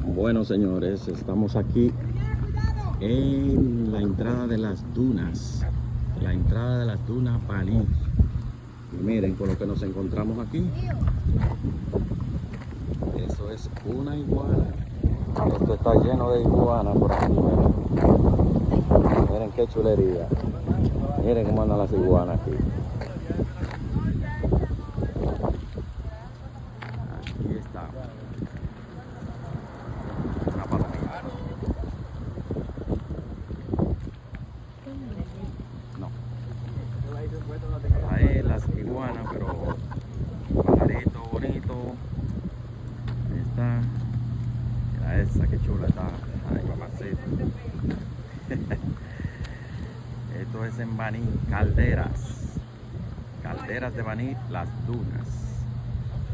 Bueno, señores, estamos aquí en la entrada de las dunas. La entrada de las dunas Baní. Y miren con lo que nos encontramos aquí. Eso es una iguana. Esto está lleno de iguanas por aquí. Miren qué chulería. Miren cómo andan las iguanas aquí. Aquí está. Una palomita. No. Ahí las iguanas, pero pajarito bonito. Ahí está. Mira esa, qué chula está. Ay, mamacita. Esto es en Baní, Calderas. Calderas de Baní, las dunas.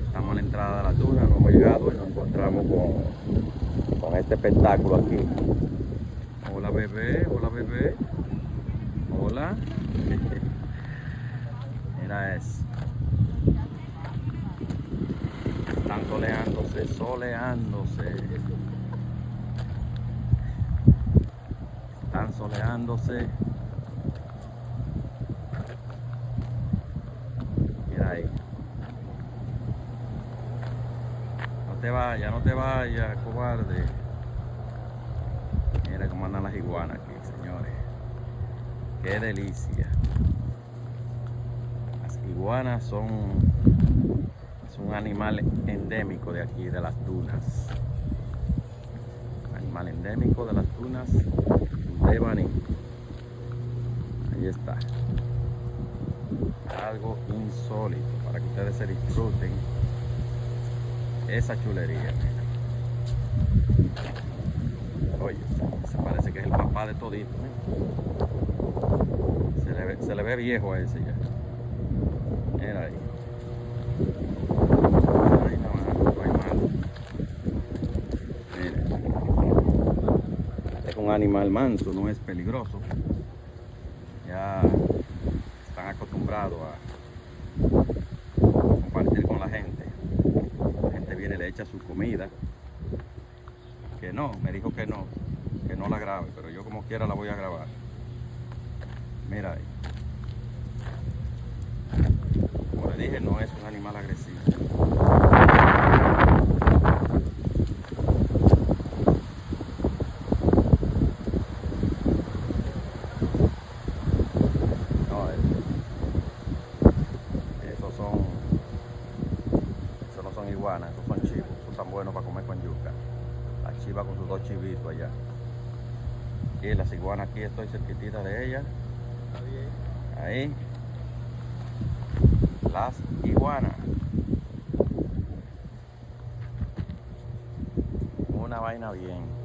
Estamos en la entrada de las dunas, no hemos llegado y nos encontramos con este espectáculo aquí. Hola bebé, hola bebé. Hola. Mira eso. Están soleándose, soleándose. Están soleándose. Mira ahí. No te vayas, cobarde. Mira cómo andan las iguanas aquí, señores. Qué delicia. Las iguanas son un animal endémico de aquí, de las dunas. Animal endémico de las dunas de Baní. Ahí está. Algo insólito para que ustedes se disfruten esa chulería. Oye, se parece que es el papá de todito, ¿eh? Se le ve viejo a ese ya. Mira ahí. Ay, no hay mal. Mira. Es un animal manso, no es peligroso. Ya están acostumbrados a compartir con la gente. La gente viene y le echa su comida. Que no, me dijo que no la grabe, pero yo como quiera la voy a grabar. Mira ahí. Como le dije, no es un animal agresivo. No, esos no son iguanas, esos son chivos. Son tan buenos para comer con yuca. La chiva con sus dos chivitos allá. Y las iguanas aquí estoy cerquitita de ellas. Ahí. Las iguanas. Una vaina bien.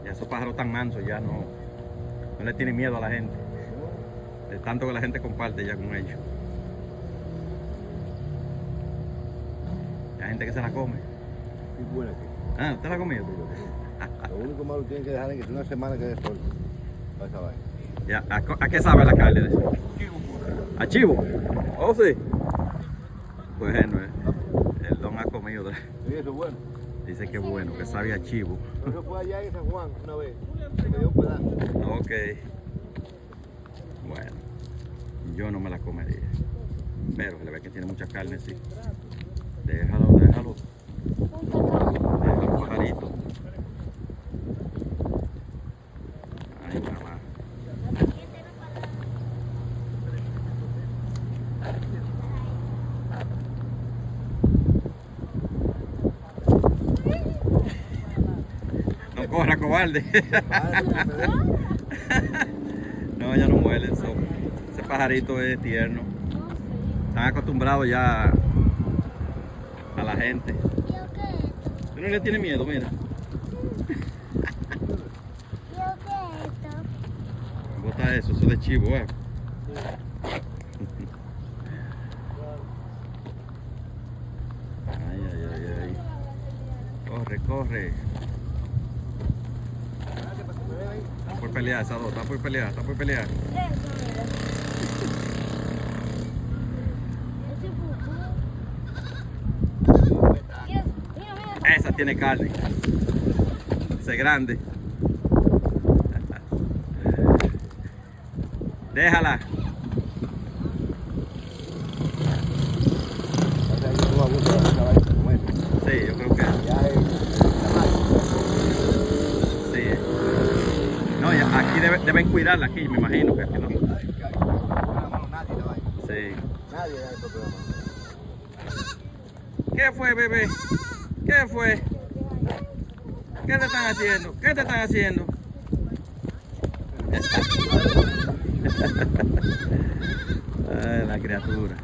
Y esos pájaros tan mansos ya no le tienen miedo a la gente. De tanto que la gente comparte ya con ellos. Hay gente que se la come. Sí, buena aquí. Ah, ¿usted la ha comido? Lo único malo que tienen que dejar es que una semana que dé sol. Para esa vaina. Ya, ¿a qué sabe la carne de eso? ¿A chivo? Oh, sí. Bueno, el don ha comido. Sí, eso es bueno. Dice que es bueno, que sabe a chivo. Eso fue allá en San Juan una vez. Me dio un pedazo. Ok. Bueno, yo no me la comería. Pero se le ve que tiene mucha carne, sí. Déjalo. Déjalo, pajarito. Ay, mamá. No corra, cobarde. No, ya no muelen. Ese pajarito es tierno. Están acostumbrados ya a la gente. ¿Tú no le tienes miedo? Mira. Bota eso es de chivo, ¿eh? Ay. Corre. por pelear esas dos, está por pelear, está por pelear. Eso, mira. Ese pupú. Mira, mira, mira. Esa tiene carne. Ese es grande. Déjala. Parece que tú abusas de la cabeza como esto. Sí, yo creo que Ya es sí. No, ya, aquí deben cuidarla aquí, me imagino que aquí no. nadie la va. Sí. Nadie da esto programa. ¿Qué fue, bebé? ¿Qué fue? ¿Qué te están haciendo? ¿Qué te están haciendo? Ay, la criatura.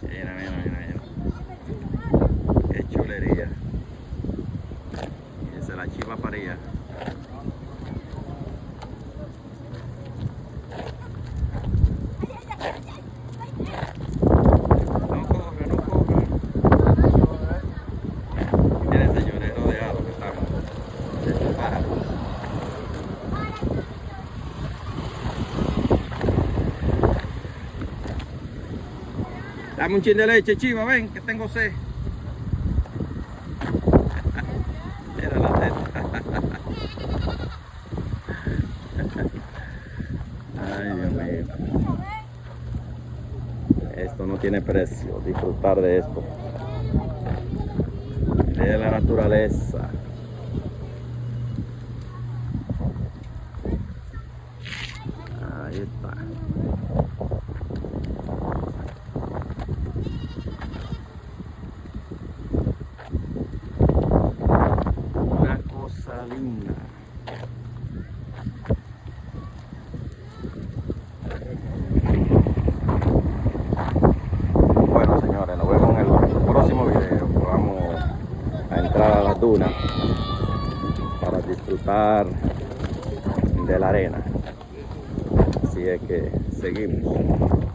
Mira, mira, mira, mira. Qué chulería. Y esa es la chiva paría. No corra, no corra. Miren, señores, rodeados que estamos de estos pájaros. Dame un chin de leche, chiva, ven, que tengo sed. Mira la teta. Ay, Dios mío. Esto no tiene precio, disfrutar de esto. De la naturaleza. Ahí está. Una cosa linda. Bueno, señores, nos vemos en el próximo video. Vamos a entrar a las dunas para disfrutar de la arena. Así es que seguimos.